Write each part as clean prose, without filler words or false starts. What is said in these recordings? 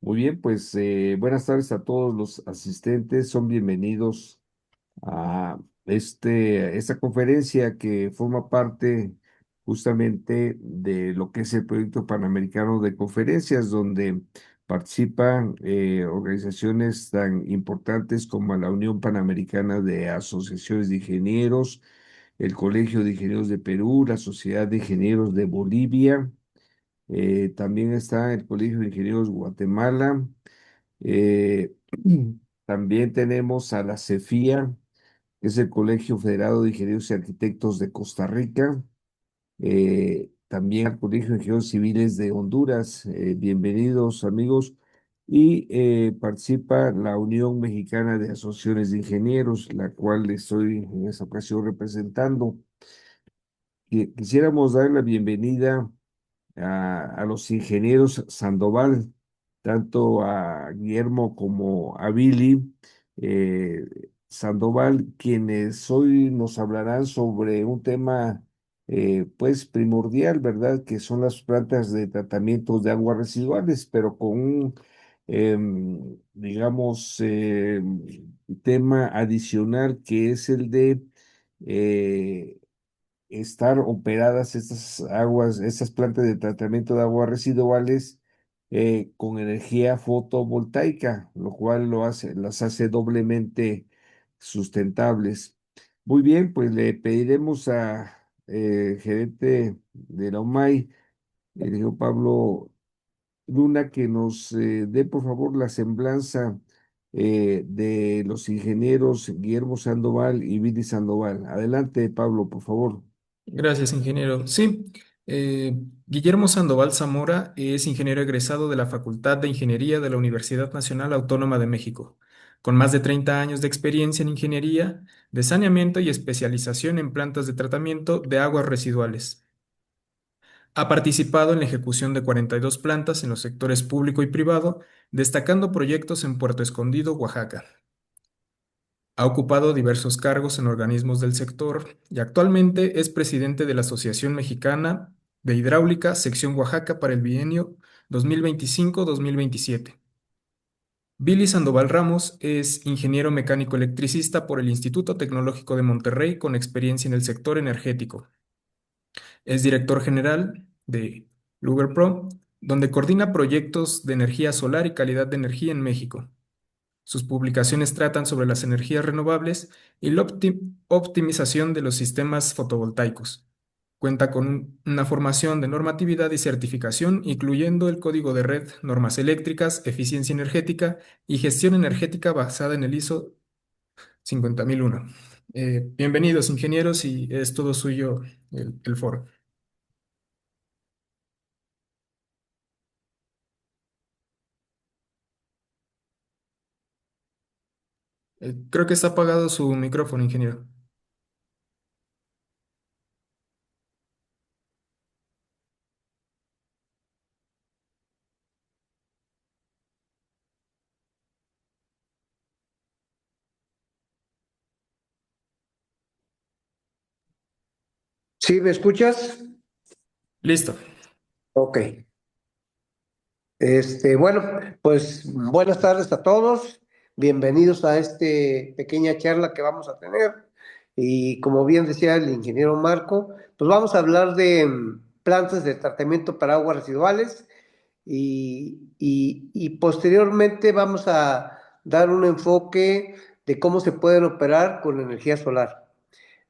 Muy bien, pues buenas tardes a todos los asistentes. Son bienvenidos a esta conferencia que forma parte justamente de lo que es el proyecto panamericano de conferencias, donde participan organizaciones tan importantes como la Unión Panamericana de Asociaciones de Ingenieros, el Colegio de Ingenieros de Perú, la Sociedad de Ingenieros de Bolivia. También está el Colegio de Ingenieros Guatemala. eh, También tenemos a la CEFIA, que es el Colegio Federado de Ingenieros y Arquitectos de Costa Rica. También al Colegio de Ingenieros Civiles de Honduras. Bienvenidos, amigos. Y participa la Unión Mexicana de Asociaciones de Ingenieros, la cual estoy en esta ocasión representando. Quisiéramos dar la bienvenida a los ingenieros Sandoval, tanto a Guillermo como a Billy Sandoval, quienes hoy nos hablarán sobre un tema pues primordial, ¿verdad? Que son las plantas de tratamiento de aguas residuales, pero con un, digamos, tema adicional que es el de estar operadas estas aguas, estas plantas de tratamiento de aguas residuales con energía fotovoltaica, lo cual las hace doblemente sustentables. Muy bien, pues le pediremos a gerente de la OMAI, el ingeniero Pablo Luna, que nos dé por favor la semblanza de los ingenieros Guillermo Sandoval y Billy Sandoval. Adelante, Pablo, por favor. Gracias, ingeniero. Sí, Guillermo Sandoval Zamora es ingeniero egresado de la Facultad de Ingeniería de la Universidad Nacional Autónoma de México, con más de 30 años de experiencia en ingeniería de saneamiento y especialización en plantas de tratamiento de aguas residuales. Ha participado en la ejecución de 42 plantas en los sectores público y privado, destacando proyectos en Puerto Escondido, Oaxaca. Ha ocupado diversos cargos en organismos del sector y actualmente es presidente de la Asociación Mexicana de Hidráulica, sección Oaxaca para el bienio 2025-2027. Billy Sandoval Ramos es ingeniero mecánico electricista por el Instituto Tecnológico de Monterrey con experiencia en el sector energético. Es director general de Luger Pro, donde coordina proyectos de energía solar y calidad de energía en México. Sus publicaciones tratan sobre las energías renovables y la optimización de los sistemas fotovoltaicos. Cuenta con una formación de normatividad y certificación, incluyendo el código de red, normas eléctricas, eficiencia energética y gestión energética basada en el ISO 50001. Bienvenidos, ingenieros, y es todo suyo el foro. Creo que está apagado su micrófono, ingeniero. ¿Sí me escuchas? Listo. Ok. Bueno, pues buenas tardes a todos. Bienvenidos a esta pequeña charla que vamos a tener. Y como bien decía el ingeniero Marco, pues vamos a hablar de plantas de tratamiento para aguas residuales y posteriormente vamos a dar un enfoque de cómo se pueden operar con energía solar.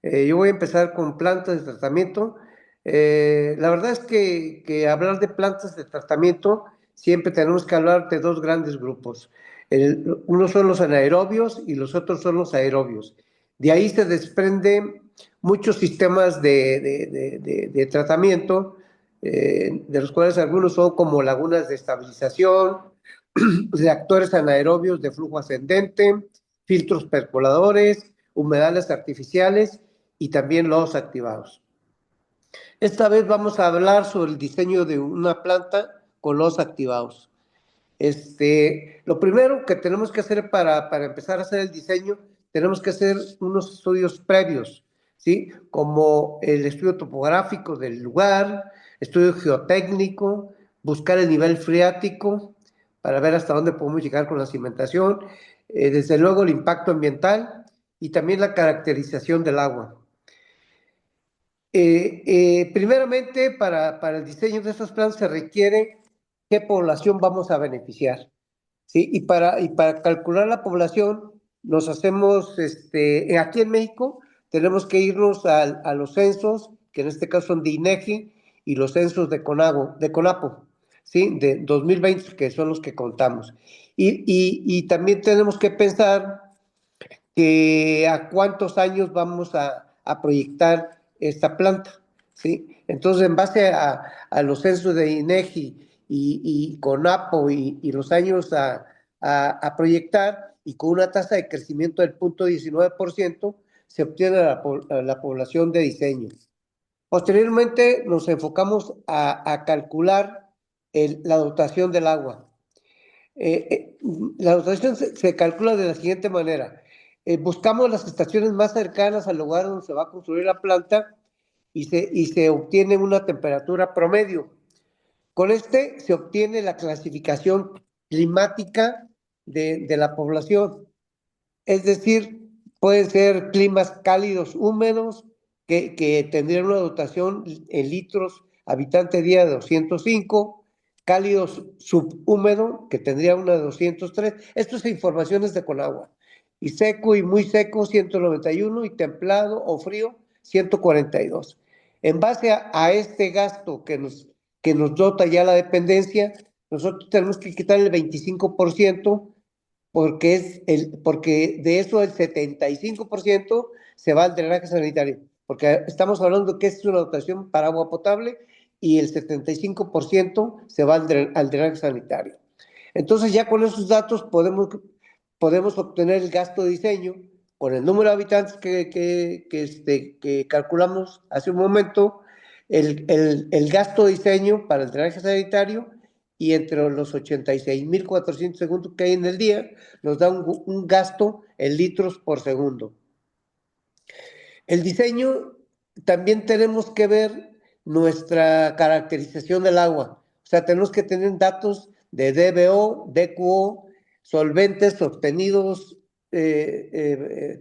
Yo voy a empezar con plantas de tratamiento. La verdad es que hablar de plantas de tratamiento siempre tenemos que hablar de dos grandes grupos. Unos son los anaerobios y los otros son los aerobios. De ahí se desprenden muchos sistemas de tratamiento, de los cuales algunos son como lagunas de estabilización, reactores anaerobios de flujo ascendente, filtros percoladores, humedales artificiales y también los activados. Esta vez vamos a hablar sobre el diseño de una planta con los activados. Lo primero que tenemos que hacer para empezar a hacer el diseño, tenemos que hacer unos estudios previos, ¿sí? Como el estudio topográfico del lugar, estudio geotécnico, buscar el nivel freático, para ver hasta dónde podemos llegar con la cimentación, desde luego el impacto ambiental y también la caracterización del agua. Primeramente, para el diseño de estos planes se requiere qué población vamos a beneficiar, ¿sí? Y para calcular la población, nos hacemos, aquí en México, tenemos que irnos a los censos, que en este caso son de INEGI, y los censos de CONAPO, ¿sí? De 2020, que son los que contamos. Y también tenemos que pensar que a cuántos años vamos a proyectar esta planta, ¿sí? Entonces, en base a los censos de INEGI y CONAPO y los años a proyectar, y con una tasa de crecimiento del 0.19%, se obtiene la población de diseño. Posteriormente, nos enfocamos a calcular la dotación del agua. La dotación se calcula de la siguiente manera. Buscamos las estaciones más cercanas al lugar donde se va a construir la planta y se obtiene una temperatura promedio. Con se obtiene la clasificación climática de la población. Es decir, pueden ser climas cálidos, húmedos, que tendrían una dotación en litros habitante día de 205, cálidos subhúmedo, que tendría una de 203. Esto es informaciones de Conagua. Y seco y muy seco, 191, y templado o frío, 142. En base a este gasto que nos dota ya la dependencia, nosotros tenemos que quitar el 25%, porque de eso el 75% se va al drenaje sanitario, porque estamos hablando que es una dotación para agua potable y el 75% se va al drenaje sanitario. Entonces ya con esos datos podemos obtener el gasto de diseño con el número de habitantes que calculamos hace un momento, el gasto de diseño para el drenaje sanitario, y entre los 86.400 segundos que hay en el día, nos da un gasto en litros por segundo. El diseño, también tenemos que ver nuestra caracterización del agua. O sea, tenemos que tener datos de DBO, DQO, solventes sostenidos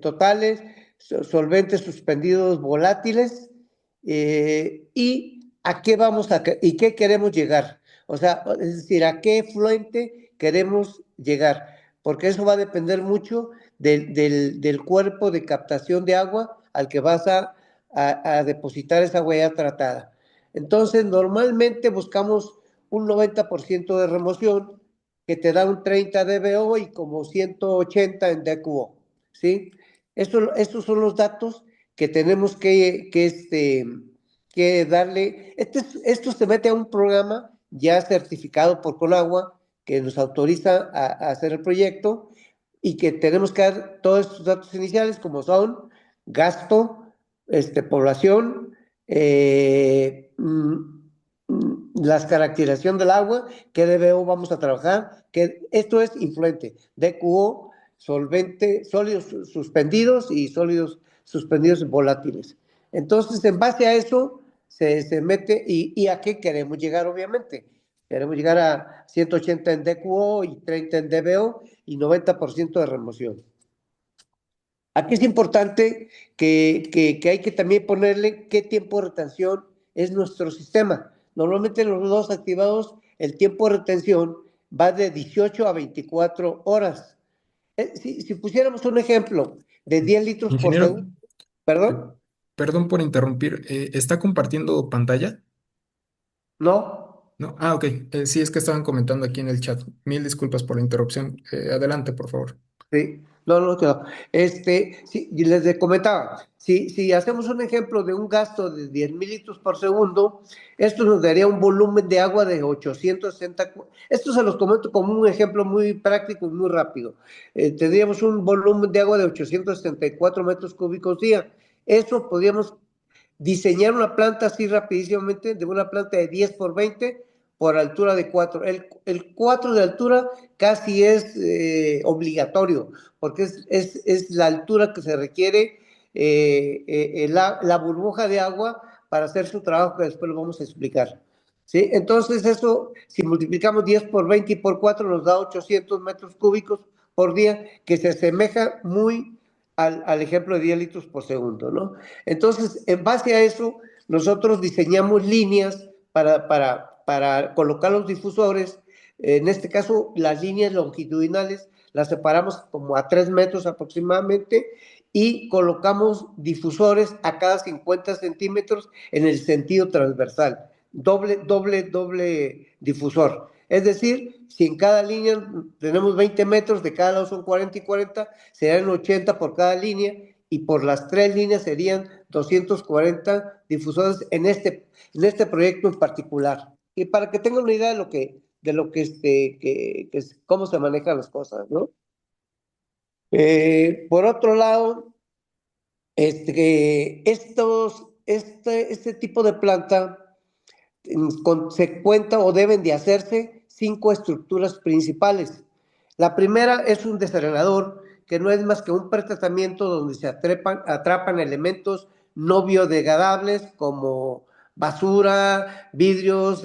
totales, solventes suspendidos volátiles, y a qué y qué queremos llegar. O sea, es decir, a qué fluente queremos llegar, porque eso va a depender mucho del cuerpo de captación de agua al que vas a depositar esa huella tratada. Entonces, normalmente buscamos un 90% de remoción, que te da un 30 dBO y como 180 en DQO, ¿sí? Estos son los datos que tenemos que darle. Esto se mete a un programa ya certificado por Conagua, que nos autoriza a hacer el proyecto, y que tenemos que dar todos estos datos iniciales, como son gasto, población, la caracterización del agua, qué DBO vamos a trabajar, que esto es influente, DQO, solvente, sólidos suspendidos y sólidos suspendidos volátiles. Entonces, en base a eso, se mete, y a qué queremos llegar, obviamente. Queremos llegar a 180 en DQO y 30 en DBO y 90% de remoción. Aquí es importante que hay que también ponerle qué tiempo de retención es nuestro sistema. Normalmente en los nodos activados el tiempo de retención va de 18 a 24 horas. Si pusiéramos un ejemplo de 10 litros por Ingeniero, segundo, ¿perdón? perdón por interrumpir. ¿Está compartiendo pantalla? No. ¿No? Ah, ok. Sí, es que estaban comentando aquí en el chat. Mil disculpas por la interrupción. Adelante, por favor. Sí, no, quedó. Sí, y les comentaba, si hacemos un ejemplo de un gasto de 10.000 litros por segundo, esto nos daría un volumen de agua de 860. Esto se los comento como un ejemplo muy práctico y muy rápido. Tendríamos un volumen de agua de 864 metros cúbicos día. Eso podríamos diseñar una planta así rapidísimamente, de una planta de 10 por 20 por altura de 4. El 4 de altura casi es obligatorio, porque es la altura que se requiere la burbuja de agua para hacer su trabajo, que después lo vamos a explicar. ¿sí? Entonces eso, si multiplicamos 10 por 20 y por 4 nos da 800 metros cúbicos por día, que se asemeja muy al ejemplo de 10 litros por segundo, ¿no? Entonces, en base a eso, nosotros diseñamos líneas para colocar los difusores. En este caso, las líneas longitudinales las separamos como a 3 metros aproximadamente y colocamos difusores a cada 50 centímetros en el sentido transversal. Doble difusor. Es decir, si en cada línea tenemos 20 metros, de cada lado son 40 y 40, serían 80 por cada línea, y por las 3 líneas serían 240 difusores en este proyecto en particular. Y para que tengan una idea de lo que cómo se manejan las cosas, ¿no? Por otro lado, este tipo de planta se cuenta o deben de hacerse 5 estructuras principales. La primera es un desarenador, que no es más que un pretratamiento donde se atrapan elementos no biodegradables como basura, vidrios,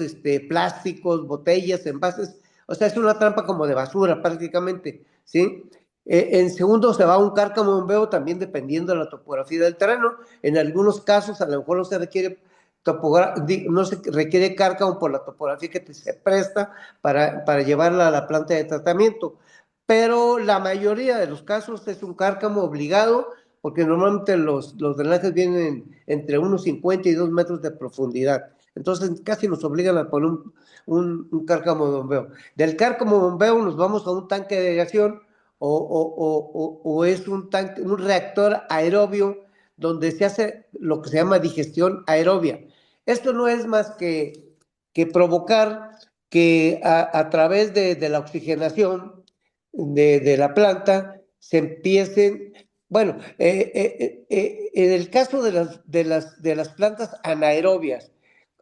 plásticos, botellas, envases. O sea, es una trampa como de basura prácticamente, ¿sí? En segundo se va a un cárcamo bombeo, también dependiendo de la topografía del terreno. En algunos casos a lo mejor no se requiere no se requiere cárcamo por la topografía que se presta para llevarla a la planta de tratamiento, pero la mayoría de los casos es un cárcamo obligado, porque normalmente los drenajes vienen entre unos 50 y 2 metros de profundidad, entonces casi nos obligan a poner un cárcamo bombeo. Del cárcamo bombeo nos vamos a un tanque de aireación o es un reactor aerobio donde se hace lo que se llama digestión aerobia. Esto no es más que provocar que a través de la oxigenación de la planta se empiecen, bueno, en el caso de las plantas anaerobias,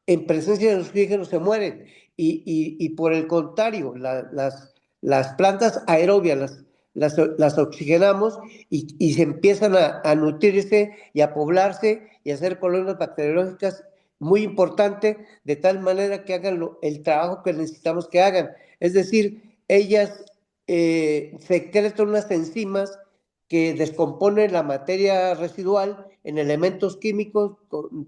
en presencia de oxígeno se mueren y por el contrario, las plantas aerobias las oxigenamos y se empiezan a nutrirse y a poblarse y a hacer colonias bacteriológicas muy importante, de tal manera que hagan el trabajo que necesitamos que hagan. Es decir, ellas secretan unas enzimas que descomponen la materia residual en elementos químicos,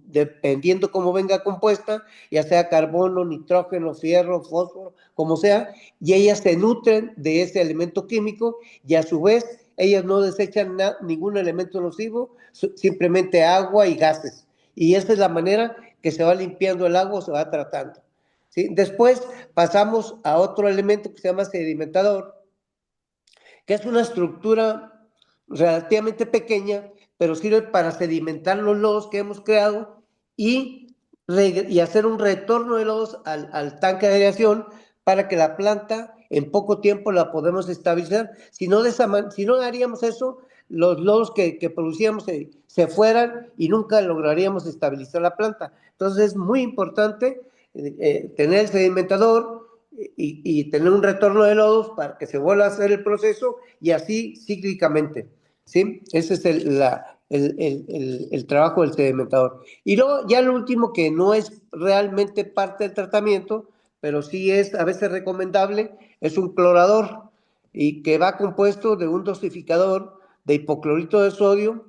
dependiendo cómo venga compuesta, ya sea carbono, nitrógeno, fierro, fósforo, como sea, y ellas se nutren de ese elemento químico y a su vez ellas no desechan ningún elemento nocivo, simplemente agua y gases. Y esa es la manera que se va limpiando el agua, se va tratando, ¿sí? Después pasamos a otro elemento que se llama sedimentador, que es una estructura relativamente pequeña, pero sirve para sedimentar los lodos que hemos creado y hacer un retorno de lodos al tanque de aireación para que la planta en poco tiempo la podemos estabilizar. Si no haríamos eso, los lodos que producíamos se fueran y nunca lograríamos estabilizar la planta. Entonces es muy importante tener el sedimentador y tener un retorno de lodos para que se vuelva a hacer el proceso y así cíclicamente, ¿sí? Ese es el trabajo del sedimentador. Y luego ya lo último, que no es realmente parte del tratamiento, pero sí es a veces recomendable, es un clorador, y que va compuesto de un dosificador de hipoclorito de sodio,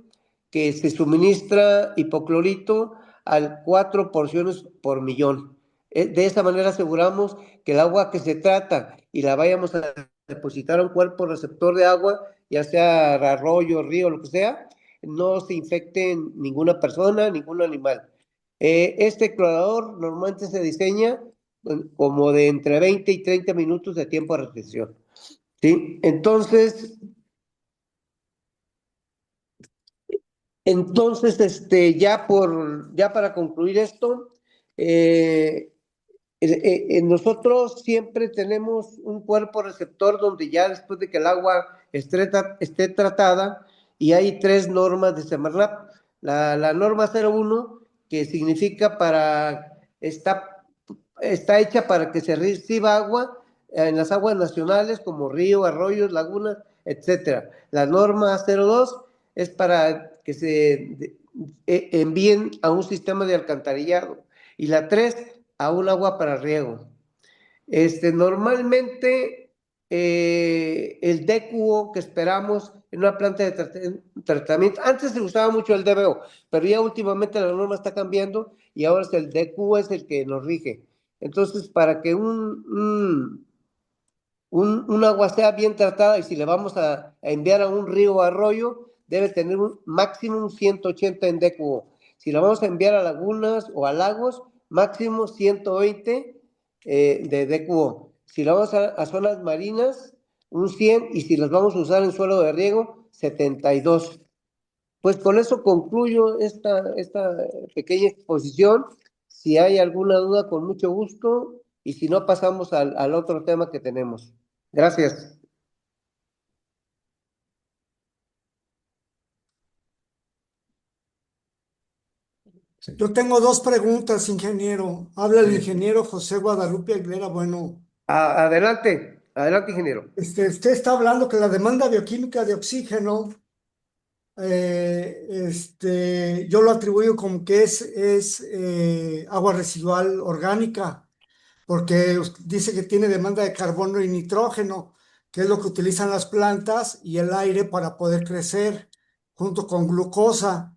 que se suministra hipoclorito a 4 porciones por millón. De esa manera aseguramos que el agua que se trata y la vayamos a depositar a un cuerpo receptor de agua, ya sea arroyo, río, lo que sea, no se infecte ninguna persona, ningún animal. Este clorador normalmente se diseña como de entre 20 y 30 minutos de tiempo de retención, ¿sí? Entonces, ya para concluir esto, eh, nosotros siempre tenemos un cuerpo receptor donde ya después de que el agua esté tratada, y hay 3 normas de Semarnat. La norma 01, que significa está hecha para que se reciba agua en las aguas nacionales como río, arroyos, lagunas, etcétera. La norma 02 es para que se envíen a un sistema de alcantarillado. Y la 3 a un agua para riego. Normalmente el DQO que esperamos en una planta de tratamiento, antes se usaba mucho el DBO, pero ya últimamente la norma está cambiando y ahora el DQO es el que nos rige. Entonces, para que un agua sea bien tratada y si le vamos a enviar a un río o arroyo, debe tener un máximo 180 en DQO. Si la vamos a enviar a lagunas o a lagos, máximo 120 de DQO. Si la vamos a zonas marinas, un 100, y si las vamos a usar en suelo de riego, 72. Pues con eso concluyo esta pequeña exposición. Si hay alguna duda, con mucho gusto, y si no, pasamos al otro tema que tenemos. Gracias. Sí. Yo tengo dos preguntas, ingeniero. Habla el ingeniero José Guadalupe Aguilera. Bueno, Adelante, adelante, ingeniero. usted está hablando que la demanda bioquímica de oxígeno, yo lo atribuyo como que es agua residual orgánica, porque dice que tiene demanda de carbono y nitrógeno, que es lo que utilizan las plantas y el aire para poder crecer, junto con glucosa.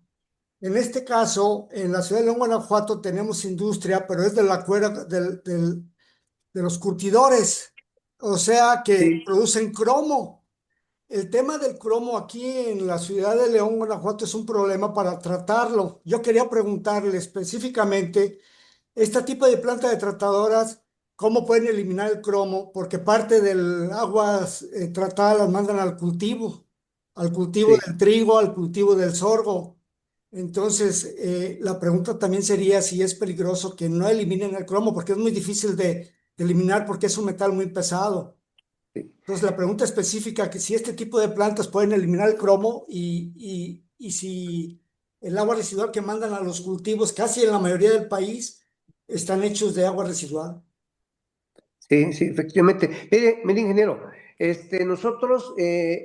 En este caso, en la ciudad de León, Guanajuato, tenemos industria, pero es de la cuera de los curtidores, o sea que Sí, producen cromo. El tema del cromo aquí en la ciudad de León, Guanajuato, es un problema para tratarlo. Yo quería preguntarle específicamente, este tipo de plantas de tratadoras, ¿cómo pueden eliminar el cromo? Porque parte del agua tratada las mandan al cultivo sí, del trigo, al cultivo del sorgo. Entonces, la pregunta también sería si es peligroso que no eliminen el cromo, porque es muy difícil de eliminar porque es un metal muy pesado. sí. Entonces, la pregunta específica, que si este tipo de plantas pueden eliminar el cromo y si el agua residual que mandan a los cultivos, casi en la mayoría del país, están hechos de agua residual. Sí, sí, efectivamente. Mire, ingeniero, nosotros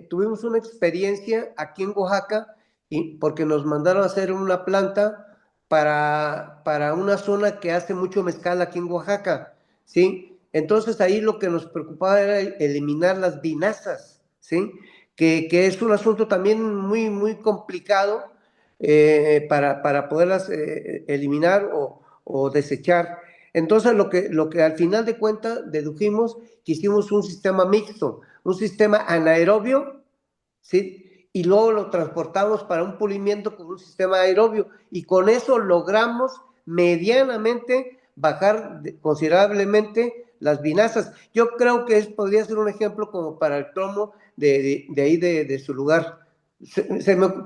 tuvimos una experiencia aquí en Oaxaca y porque nos mandaron a hacer una planta para una zona que hace mucho mezcal aquí en Oaxaca, ¿sí? Entonces ahí lo que nos preocupaba era eliminar las vinazas, ¿sí? Que es un asunto también muy, muy complicado para poderlas eliminar o desechar. Entonces, lo que al final de cuentas dedujimos que hicimos un sistema mixto, un sistema anaerobio, ¿sí? Y luego lo transportamos para un pulimiento con un sistema aerobio, y con eso logramos medianamente bajar considerablemente las vinazas. Yo creo que podría ser un ejemplo como para el cromo de ahí de su lugar.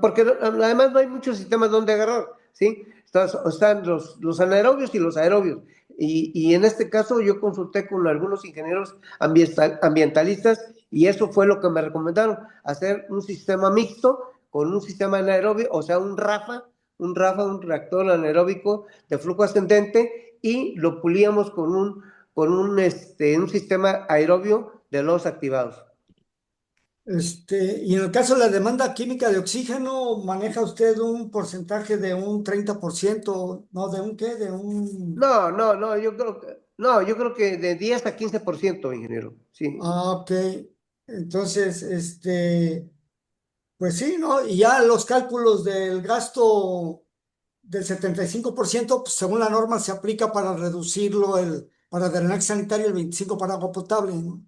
Porque además no hay muchos sistemas donde agarrar, ¿sí? Están los anaerobios y los aerobios. Y en este caso yo consulté con algunos ingenieros ambientalistas y eso fue lo que me recomendaron, hacer un sistema mixto con un sistema anaerobio, o sea, un reactor anaeróbico de flujo ascendente, y lo pulíamos con un sistema aerobio de lodos activados. Y en el caso de la demanda química de oxígeno, ¿maneja usted un porcentaje de un 30%? ¿No? ¿De un qué? De un... No, no, no, yo creo que de 10 a 15%, ingeniero. Sí, Ah, ok. Entonces, pues sí, ¿no? Y ya los cálculos del gasto del 75%, pues según la norma, se aplica para reducirlo, para drenaje sanitario, el 25% para agua potable, ¿no?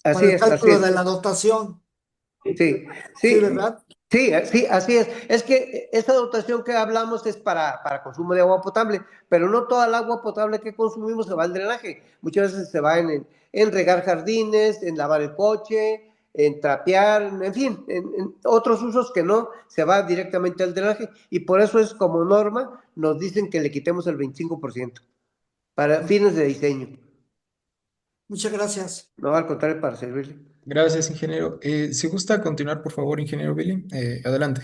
Para así el es, así cálculo es. de la dotación. Sí, Sí, sí, ¿verdad? sí, sí, así es. Es que esa dotación que hablamos es para consumo de agua potable, pero no toda el agua potable que consumimos se va al drenaje. Muchas veces se va en regar jardines, en lavar el coche, en trapear, en fin, en otros usos que no, se va directamente al drenaje. Y por eso es como norma, nos dicen que le quitemos el 25% para fines de diseño. Muchas gracias. No, al contrario, para servirle. Gracias, ingeniero. Si gusta continuar, por favor, ingeniero Billy, adelante.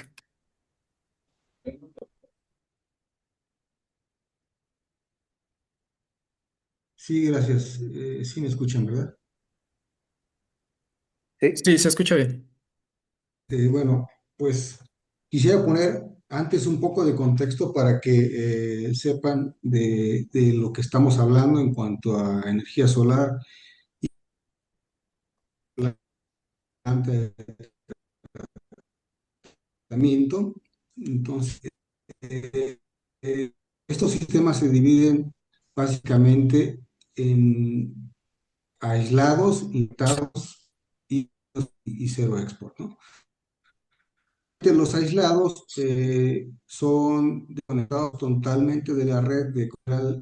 Sí, gracias. Sí me escuchan, ¿verdad? Sí, Sí, se escucha bien. Bueno, pues quisiera poner Antes un poco de contexto para que sepan de lo que estamos hablando en cuanto a energía solar y planta de tratamiento. Entonces, eh, eh, estos sistemas se dividen básicamente en aislados, integrados y cero export, ¿no? Los aislados son desconectados totalmente de la red de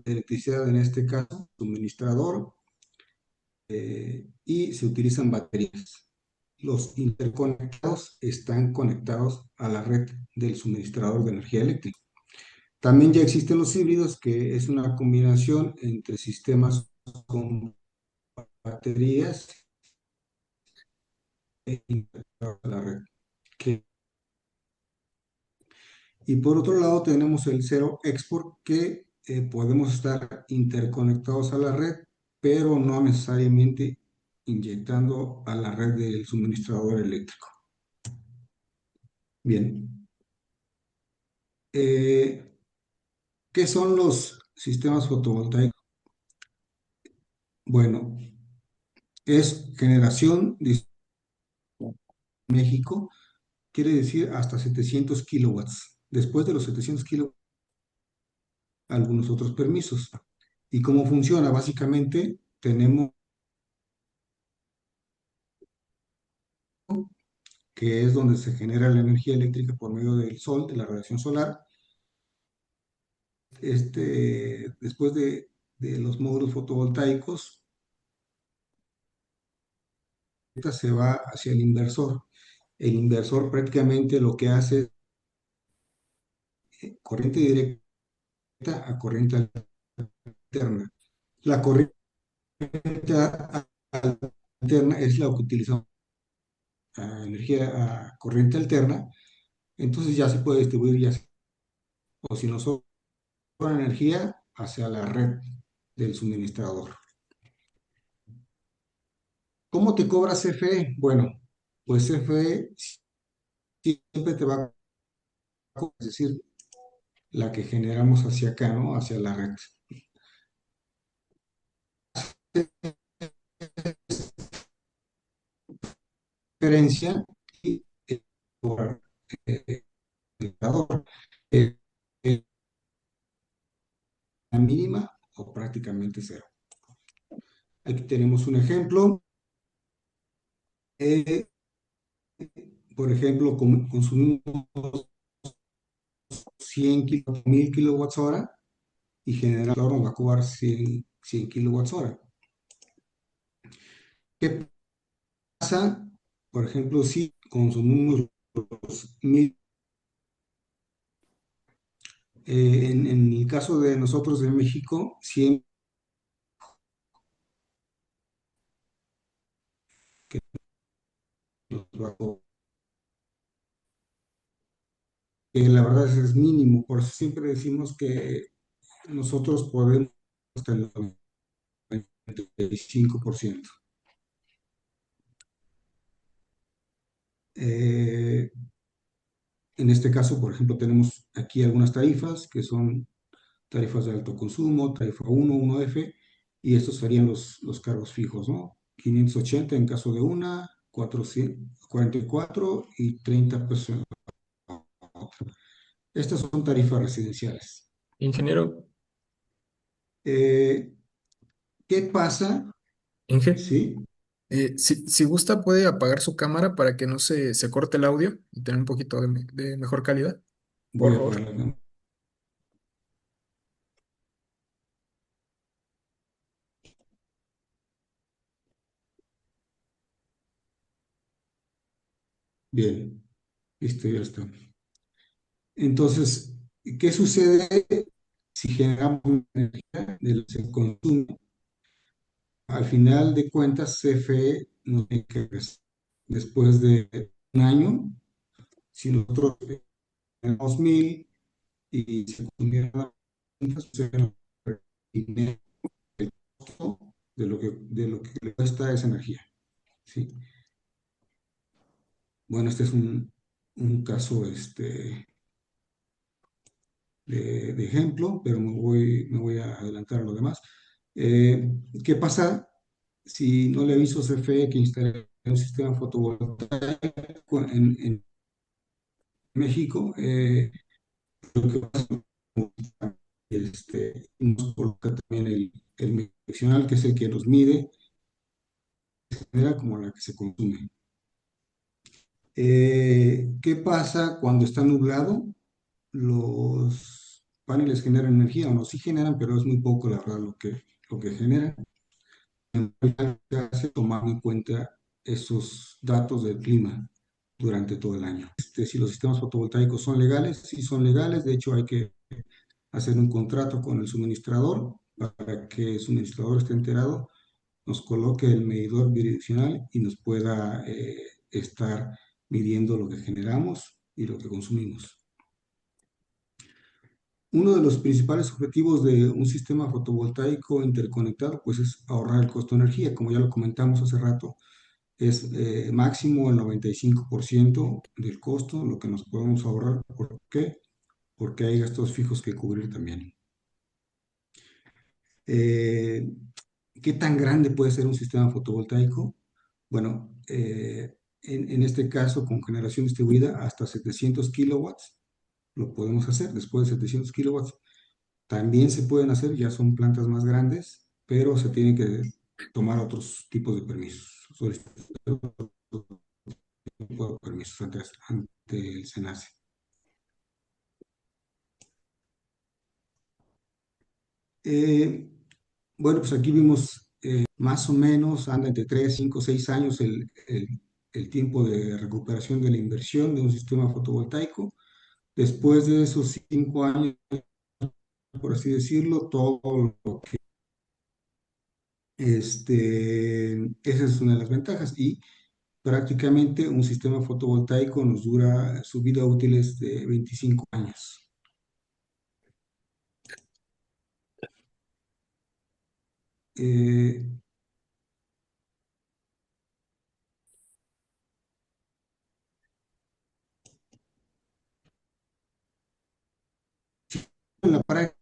electricidad, en este caso, suministrador, y se utilizan baterías. Los interconectados están conectados a la red del suministrador de energía eléctrica. También ya existen los híbridos, que es una combinación entre sistemas con baterías e integrados a la red. Y por otro lado tenemos el cero export, que podemos estar interconectados a la red, pero no necesariamente inyectando a la red del suministrador eléctrico. Bien. ¿Qué son los sistemas fotovoltaicos? Bueno, es generación de México, quiere decir hasta 700 kilowatts. Después de los 700 kilowatts, algunos otros permisos. ¿Y cómo funciona? Básicamente tenemos, que es donde se genera la energía eléctrica por medio del sol, de la radiación solar. Después de los módulos fotovoltaicos, esta se va hacia el inversor. El inversor prácticamente lo que hace es corriente directa a corriente alterna. La corriente alterna es la que utiliza energía a corriente alterna, entonces ya se puede distribuir, ya, o si no sobra energía, hacia la red del suministrador. ¿Cómo te cobra CFE? Bueno, pues CFE siempre te va a cobrar, es decir, la que generamos hacia acá, ¿no? Hacia la red. Diferencia y cobrar el operador, eh, eh, la mínima o prácticamente cero. Aquí tenemos un ejemplo. Eh, por ejemplo, consumimos 1000 kilowatts hora y generador nos va a cobrar 100 kilowatts hora. ¿Qué pasa? Por ejemplo, si consumimos los 1000, en el caso de nosotros de México, 100 que nos va a cobrar, que la verdad es mínimo, por eso siempre decimos que nosotros podemos hasta el 95%. En este caso, por ejemplo, tenemos aquí algunas tarifas que son tarifas de alto consumo, tarifa 1, 1F, y estos serían los cargos fijos, ¿no? 580 en caso de una, 444 y 30 pesos. Estas son tarifas residenciales. Ingeniero, Eh, ¿Qué pasa? Inge, ¿Sí? si gusta puede apagar su cámara para que no se corte el audio y tener un poquito de mejor calidad, por Voy a favor. apagarla. Bien, listo, ya está. Entonces, ¿qué sucede si generamos energía del consumo? Al final de cuentas, CFE nos tiene que regresar. Después de un año, si nosotros tenemos 1000 y se consumieron 500, se nos regresa el costo de lo que le cuesta esa energía. ¿Sí? Bueno, este es un caso de ejemplo, pero me voy a adelantar a lo demás. ¿Qué pasa si no le aviso a CFE que instalé un sistema fotovoltaico en México? Lo que pasa nos coloca también el direccional, que es el que nos mide, era como la que se consume. ¿Qué pasa cuando está nublado? Los paneles generan energía, o no, sí generan, pero es muy poco, la verdad, lo que generan. En realidad, se hace tomando en cuenta esos datos del clima durante todo el año. Si los sistemas fotovoltaicos son legales, sí son legales, de hecho hay que hacer un contrato con el suministrador para que el suministrador esté enterado, nos coloque el medidor bidireccional y nos pueda estar midiendo lo que generamos y lo que consumimos. Uno de los principales objetivos de un sistema fotovoltaico interconectado, pues es ahorrar el costo de energía, como ya lo comentamos hace rato, es máximo el 95% del costo, lo que nos podemos ahorrar. ¿Por qué? Porque hay gastos fijos que cubrir también. Eh, ¿Qué tan grande puede ser un sistema fotovoltaico? Bueno, en este caso, con generación distribuida, hasta 700 kilowatts lo podemos hacer. Después de 700 kilowatts, también se pueden hacer, ya son plantas más grandes, pero se tienen que tomar otros tipos de permisos, solicitar otro tipo de permisos ante el SENACE. Eh, bueno, pues aquí vimos más o menos, anda entre 3, 5, 6 años el tiempo de recuperación de la inversión de un sistema fotovoltaico. Después de esos 5 años, por así decirlo, todo lo que esa es una de las ventajas. Y prácticamente un sistema fotovoltaico nos dura, su vida útil es de 25 años. Eh, en la práctica,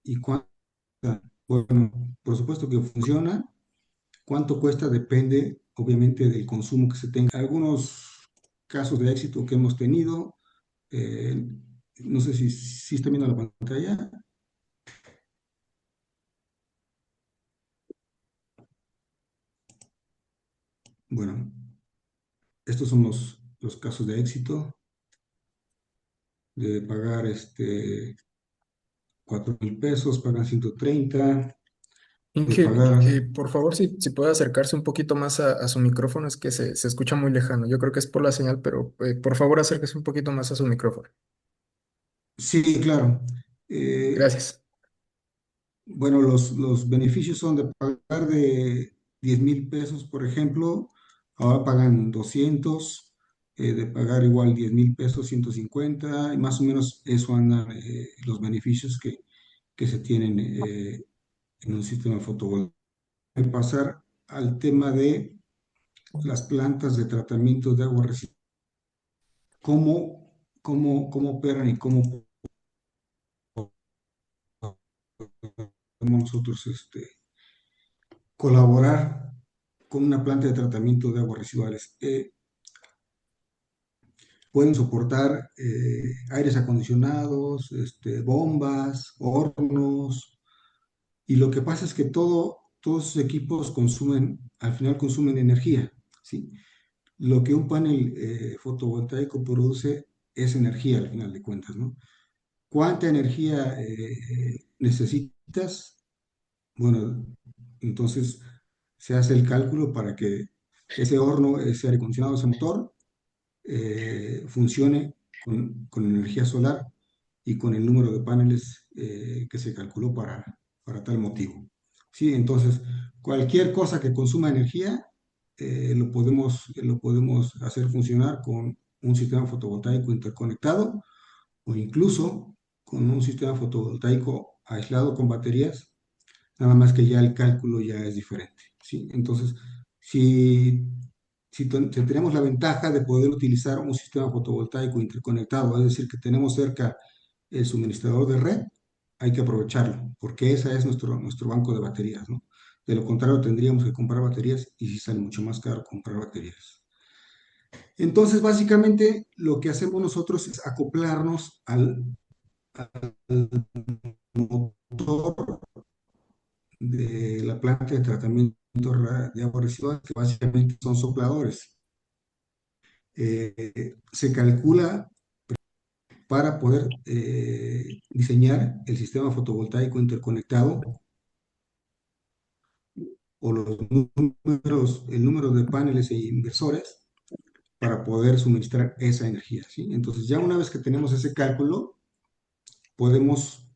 ¿y cuánto? Bueno, por supuesto que funciona. ¿Cuánto cuesta? Depende, obviamente, del consumo que se tenga. Algunos casos de éxito que hemos tenido, eh, no sé si está viendo la pantalla. Bueno, estos son los casos de éxito, de pagar 4,000 pesos, pagan 130, de Inge, pagar. por favor, si puede acercarse un poquito más a su micrófono, es que se escucha muy lejano. Yo creo que es por la señal, pero por favor acérquese un poquito más a su micrófono. Sí, claro. Eh, Gracias. bueno, los beneficios son de pagar de 10,000 pesos, por ejemplo, ahora pagan 200, de pagar igual 10,000 pesos, 150, y más o menos eso andan los beneficios que se tienen en un sistema fotovoltaico. Pasar al tema de las plantas de tratamiento de agua residual, cómo operan y cómo podemos nosotros colaborar con una planta de tratamiento de aguas residuales. Pueden soportar aires acondicionados, bombas, hornos, y lo que pasa es que todos esos equipos al final consumen energía, ¿sí? Lo que un panel fotovoltaico produce es energía al final de cuentas, ¿no? ¿Cuánta energía necesitas? Bueno, entonces se hace el cálculo para que ese horno, ese aire acondicionado, ese motor, funcione con energía solar y con el número de paneles que se calculó para tal motivo. ¿Sí? Entonces, cualquier cosa que consuma energía lo podemos hacer funcionar con un sistema fotovoltaico interconectado o incluso con un sistema fotovoltaico aislado con baterías, nada más que ya el cálculo ya es diferente, ¿sí? Entonces, si, si tenemos la ventaja de poder utilizar un sistema fotovoltaico interconectado, es decir, que tenemos cerca el suministrador de red, hay que aprovecharlo, porque ese es nuestro banco de baterías, ¿no? De lo contrario, tendríamos que comprar baterías y sí sale mucho más caro comprar baterías. Entonces, básicamente, lo que hacemos nosotros es acoplarnos al motor de la planta de tratamiento de aguas residuales, que básicamente son sopladores. Se calcula para poder diseñar el sistema fotovoltaico interconectado o el número de paneles e inversores para poder suministrar esa energía, ¿sí? Entonces, ya una vez que tenemos ese cálculo, podemos,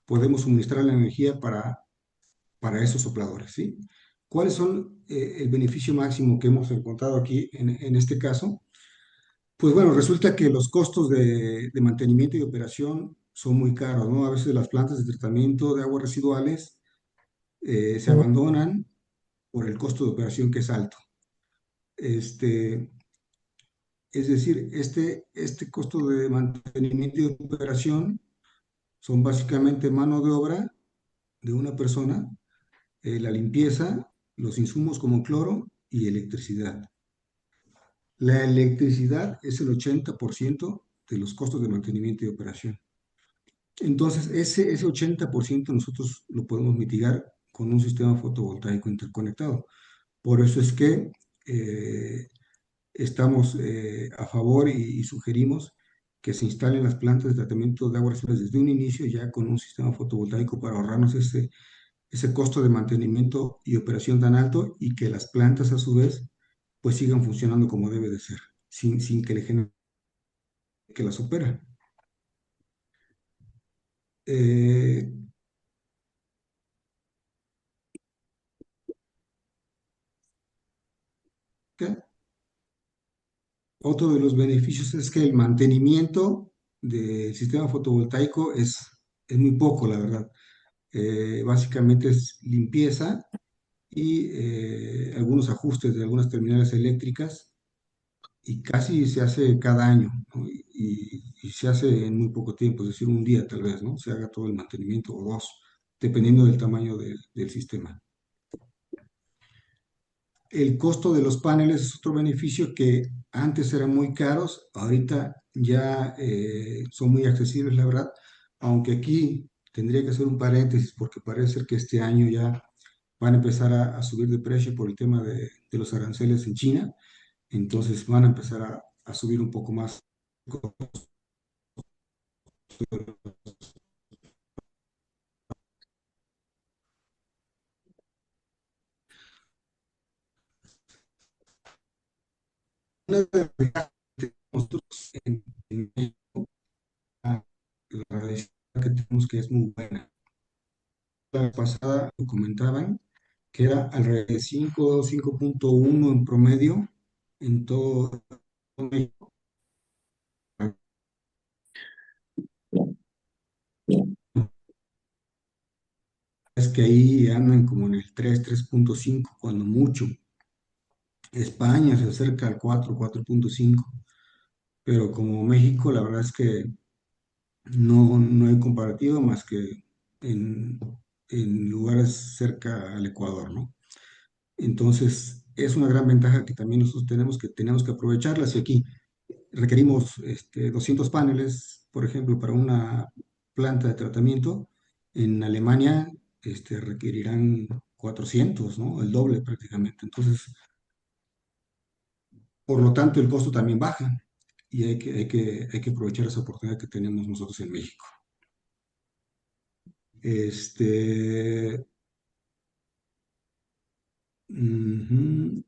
podemos suministrar la energía para esos sopladores, ¿sí? ¿Cuáles son el beneficio máximo que hemos encontrado aquí en este caso? Pues bueno, resulta que los costos de mantenimiento y operación son muy caros, ¿no? A veces las plantas de tratamiento de aguas residuales se abandonan por el costo de operación que es alto. Este, es decir, este costo de mantenimiento y operación son básicamente mano de obra de una persona, la limpieza, los insumos como cloro y electricidad. La electricidad es el 80% de los costos de mantenimiento y operación. Entonces, ese 80% nosotros lo podemos mitigar con un sistema fotovoltaico interconectado. Por eso es que eh, estamos a favor y sugerimos que se instalen las plantas de tratamiento de aguas residuales desde un inicio ya con un sistema fotovoltaico para ahorrarnos ese costo de mantenimiento y operación tan alto y que las plantas a su vez pues sigan funcionando como debe de ser, sin que le genere que las opera. Eh, ¿Qué? Otro de los beneficios es que el mantenimiento del sistema fotovoltaico es muy poco, la verdad. Básicamente es limpieza y algunos ajustes de algunas terminales eléctricas y casi se hace cada año, ¿no? Y se hace en muy poco tiempo, es decir, un día tal vez, ¿no? Se haga todo el mantenimiento o dos, dependiendo del tamaño del sistema. El costo de los paneles es otro beneficio que antes eran muy caros, ahorita ya son muy accesibles, la verdad, aunque aquí tendría que hacer un paréntesis porque parece ser que este año ya van a empezar a subir de precio por el tema de los aranceles en China, entonces van a empezar a subir un poco más. Una de las ventajas que nosotros en México, la radiación que tenemos que es muy buena. La vez pasada lo comentaban que era alrededor de 5.1 en promedio en todo México. Es que ahí andan como en el 3.5 cuando mucho. España se acerca al 4.5, pero como México, la verdad es que no hay comparativo más que en, en lugares cerca al Ecuador, ¿no? Entonces, es una gran ventaja que también nosotros tenemos que aprovecharla. Si aquí requerimos 200 paneles, por ejemplo, para una planta de tratamiento, en Alemania requerirán 400, ¿no? El doble prácticamente. Entonces, por lo tanto, el costo también baja y hay que aprovechar esa oportunidad que tenemos nosotros en México. Este, ujú,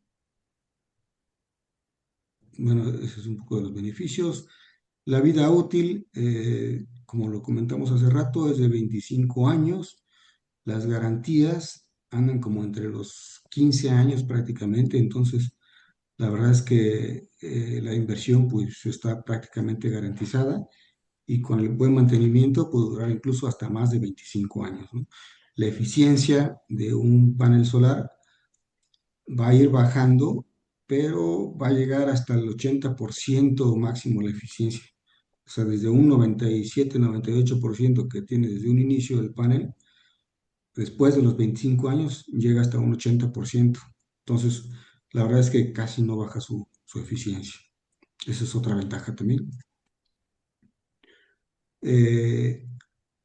bueno, ese es un poco de los beneficios. La vida útil, como lo comentamos hace rato, es de 25 años. Las garantías andan como entre los 15 años prácticamente, entonces la verdad es que la inversión pues está prácticamente garantizada y con el buen mantenimiento puede durar incluso hasta más de 25 años, ¿no? La eficiencia de un panel solar va a ir bajando, pero va a llegar hasta el 80% máximo la eficiencia. O sea, desde un 97-98% que tiene desde un inicio del panel, después de los 25 años llega hasta un 80%. Entonces, la verdad es que casi no baja su eficiencia. Esa es otra ventaja también. Eh,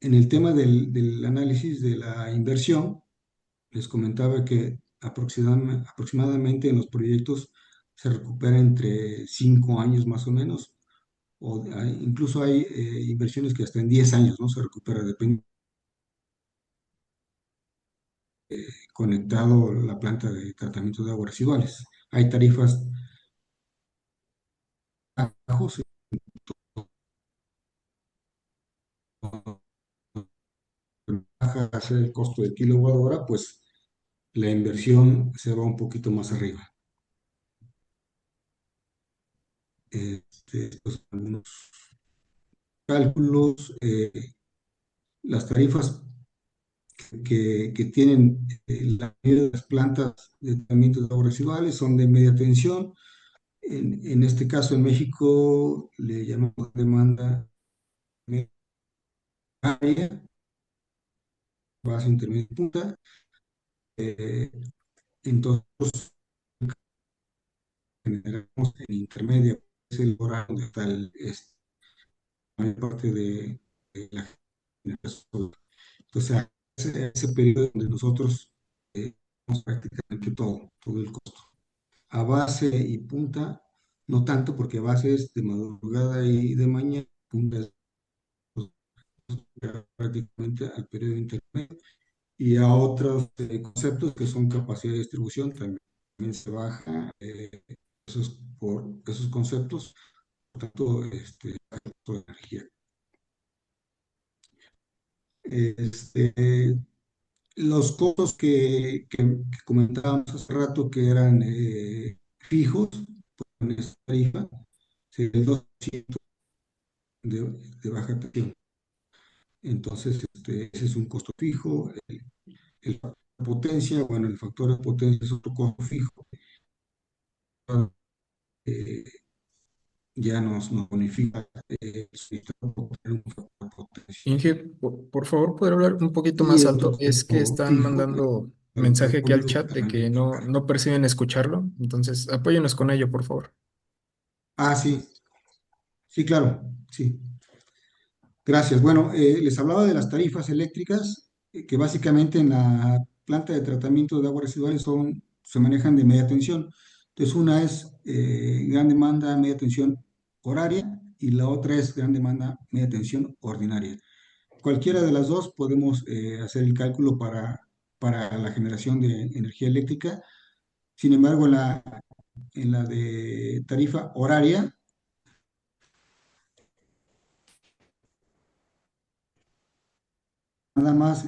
en el tema del análisis de la inversión, les comentaba que aproximadamente en los proyectos se recupera entre 5 años más o menos, o incluso hay inversiones que hasta en 10 años, ¿no? Se recupera, depende conectado la planta de tratamiento de aguas residuales. Hay tarifas bajos, baja el costo de kilowatt hora, pues la inversión se va un poquito más arriba. Estos son algunos cálculos. Las tarifas que tienen la mayoría de las plantas de tratamiento de aguas residuales son de media tensión. En este caso, en México, le llamamos demanda media, base intermedia y punta. Eh, entonces, generamos en intermedia, es el horario donde está la mayor parte de la generación. Entonces, ese periodo donde nosotros tenemos prácticamente todo el costo. A base y punta, no tanto, porque base es de madrugada y de mañana, punta es prácticamente al periodo intermedio, y a otros conceptos que son capacidad de distribución también se baja por esos conceptos, por tanto, gasto de energía. Este, los costos que comentábamos hace rato que eran fijos, con esta tarifa, sería el 2% de, de baja tensión. Entonces, ese es un costo fijo. El factor de potencia, bueno, el factor de potencia es otro costo fijo. eh, ya nos bonifica un factor de potencia. Inge, por favor, ¿poder hablar un poquito Y más el alto? otro Es que costo están fijo, mandando mensaje aquí al calculo chat de que también. no perciben escucharlo. Entonces, apóyenos con ello, por favor. Ah, sí, sí, claro, sí. Gracias. Bueno, les hablaba de las tarifas eléctricas, que básicamente en la planta de tratamiento de aguas residuales se manejan de media tensión. Entonces, una es gran demanda, media tensión horaria, y la otra es gran demanda, media tensión ordinaria. Cualquiera de las dos podemos hacer el cálculo para la generación de energía eléctrica. Sin embargo, en la de tarifa horaria, nada más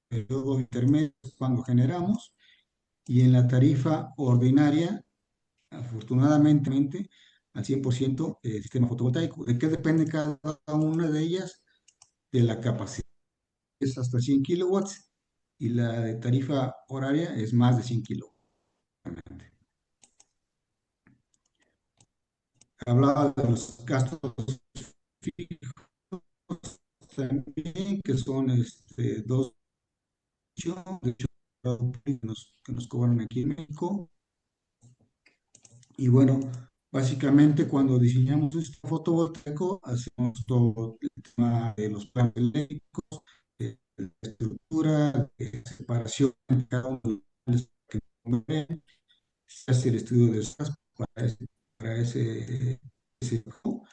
periodo intermedio cuando generamos, y en la tarifa ordinaria, afortunadamente, al 100% el sistema fotovoltaico. ¿De qué depende cada una de ellas? De la capacidad, es hasta 100 kilowatts, y la de tarifa horaria es más de 100 kilowatts. Hablaba de los gastos fijos también, que son dos de hecho, que nos cobran aquí en México. Y bueno, básicamente cuando diseñamos un sistema fotovoltaico, hacemos todo el tema de los planos eléctricos, la estructura, separación de cada uno de los planes que ven, se hace el estudio de esas para ese trabajo.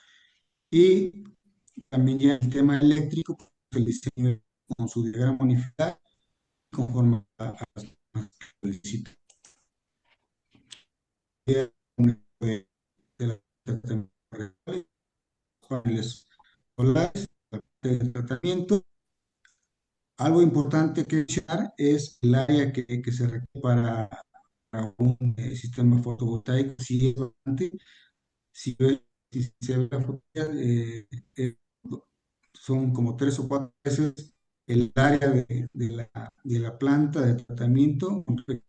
Y también ya el tema eléctrico, pues, el diseño con su diagrama unificado conforme a las normas que solicita. De, de la paneles solares, de tratamiento. Algo importante que mencionar es el área que se requiere para un sistema fotovoltaico. Si es bastante, si se ve la fotografía, son como 3 o 4 veces el área de la planta de tratamiento. Entonces,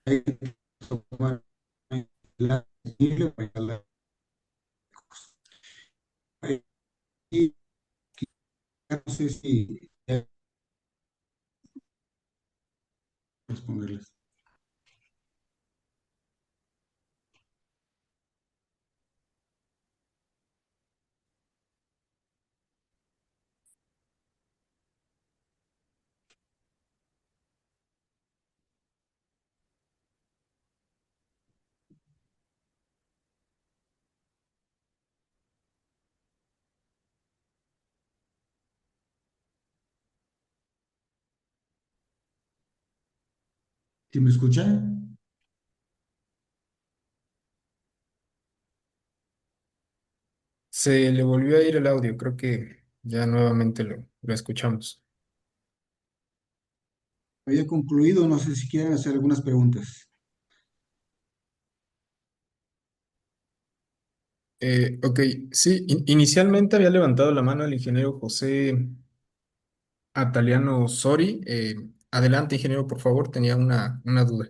hay que tomar el área disponible para Y no sé si responderles. ¿Sí me escuchan? Se le volvió a ir el audio, creo que ya nuevamente lo escuchamos. Había concluido, no sé si quieren hacer algunas preguntas. Ok, sí, inicialmente había levantado la mano el ingeniero José Ataliano Sori. Adelante, ingeniero, por favor, tenía una duda.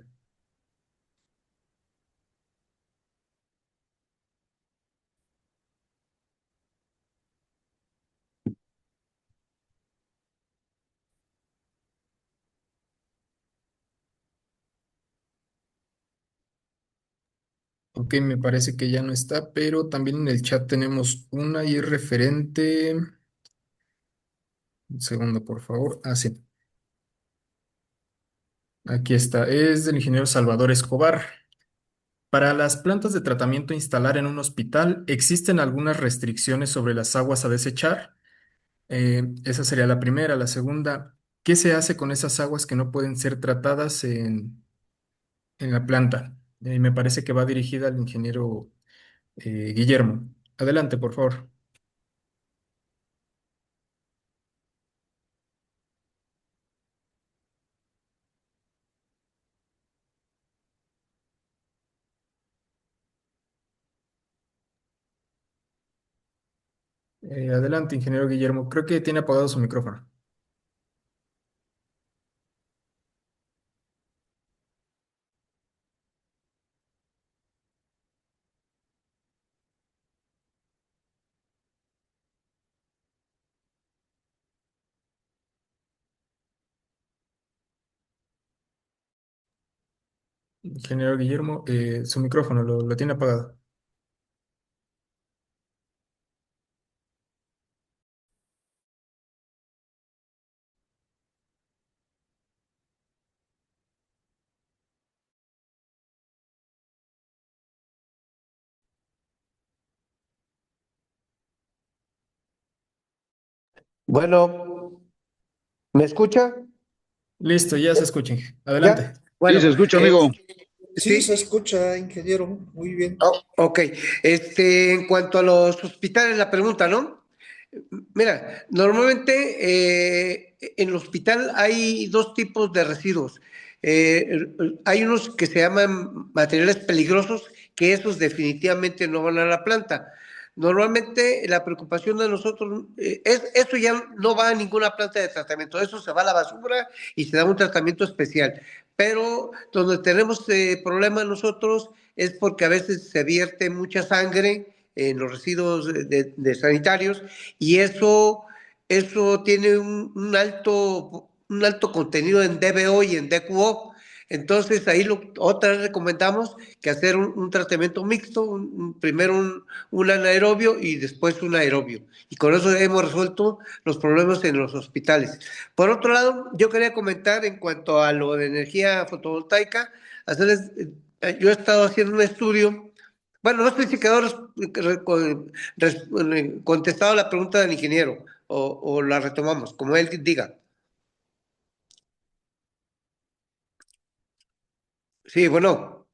Ok, me parece que ya no está, pero también en el chat tenemos una y referente. Un segundo, por favor. Ah, sí, aquí está. Es del ingeniero Salvador Escobar. Para las plantas de tratamiento a instalar en un hospital, ¿existen algunas restricciones sobre las aguas a desechar? Esa sería la primera. La segunda, ¿qué se hace con esas aguas que no pueden ser tratadas en la planta? Me parece que va dirigida al ingeniero Guillermo. Adelante, por favor. Adelante, ingeniero Guillermo. Creo que tiene apagado su micrófono. Ingeniero Guillermo, su micrófono lo tiene apagado. Bueno, ¿me escucha? Listo, ya se escucha. Adelante. ¿Ya? Sí, Bueno, se escucha, amigo. Sí, se sí, escucha, ingeniero. Muy bien. ok. En cuanto a los hospitales, la pregunta, ¿no? Mira, normalmente en el hospital hay dos tipos de residuos. Hay unos que se llaman materiales peligrosos, que esos definitivamente no van a la planta. Normalmente la preocupación de nosotros eso ya no va a ninguna planta de tratamiento, eso se va a la basura y se da un tratamiento especial. Pero donde tenemos problemas nosotros es porque a veces se vierte mucha sangre en los residuos de sanitarios y eso tiene un alto contenido en DBO y en DQO. Entonces ahí otra vez recomendamos que hacer un tratamiento mixto, primero un anaerobio y después un aerobio. Y con eso hemos resuelto los problemas en los hospitales. Por otro lado, yo quería comentar en cuanto a lo de energía fotovoltaica, hacerles, yo he estado haciendo un estudio. Bueno, no sé si quedó contestado la pregunta del ingeniero o la retomamos, como él diga. Sí, bueno,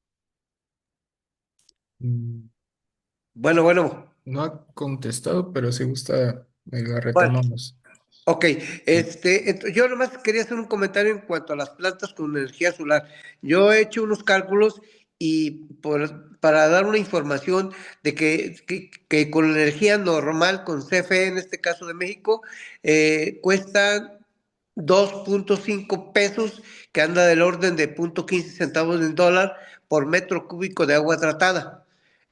Mm, bueno. No ha contestado, pero si gusta, la Bueno, retomamos. ok, yo nomás quería hacer un comentario en cuanto a las plantas con energía solar. Yo he hecho unos cálculos y para dar una información de que con energía normal, con CFE en este caso de México, cuesta 2.5 pesos, que anda del orden de 0.15 centavos en dólar por metro cúbico de agua tratada.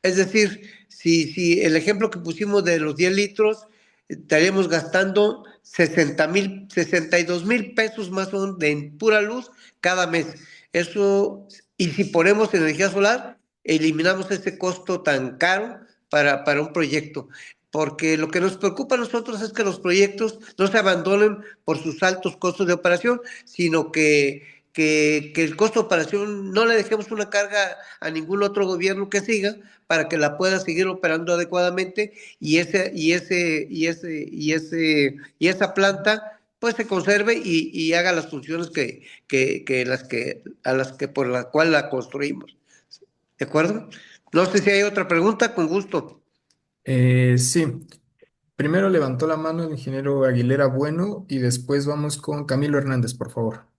Es decir, si el ejemplo que pusimos de los 10 litros, estaríamos gastando 62,000 pesos más o menos en pura luz cada mes. Eso, y si ponemos energía solar, eliminamos ese costo tan caro para un proyecto. Porque lo que nos preocupa a nosotros es que los proyectos no se abandonen por sus altos costos de operación, sino que el costo de operación no le dejemos una carga a ningún otro gobierno que siga para que la pueda seguir operando adecuadamente y esa planta pues se conserve y haga las funciones a las que por la cual la construimos. ¿De acuerdo? No sé si hay otra pregunta, con gusto. Sí, primero levantó la mano el ingeniero Aguilera Bueno y después vamos con Camilo Hernández, por favor.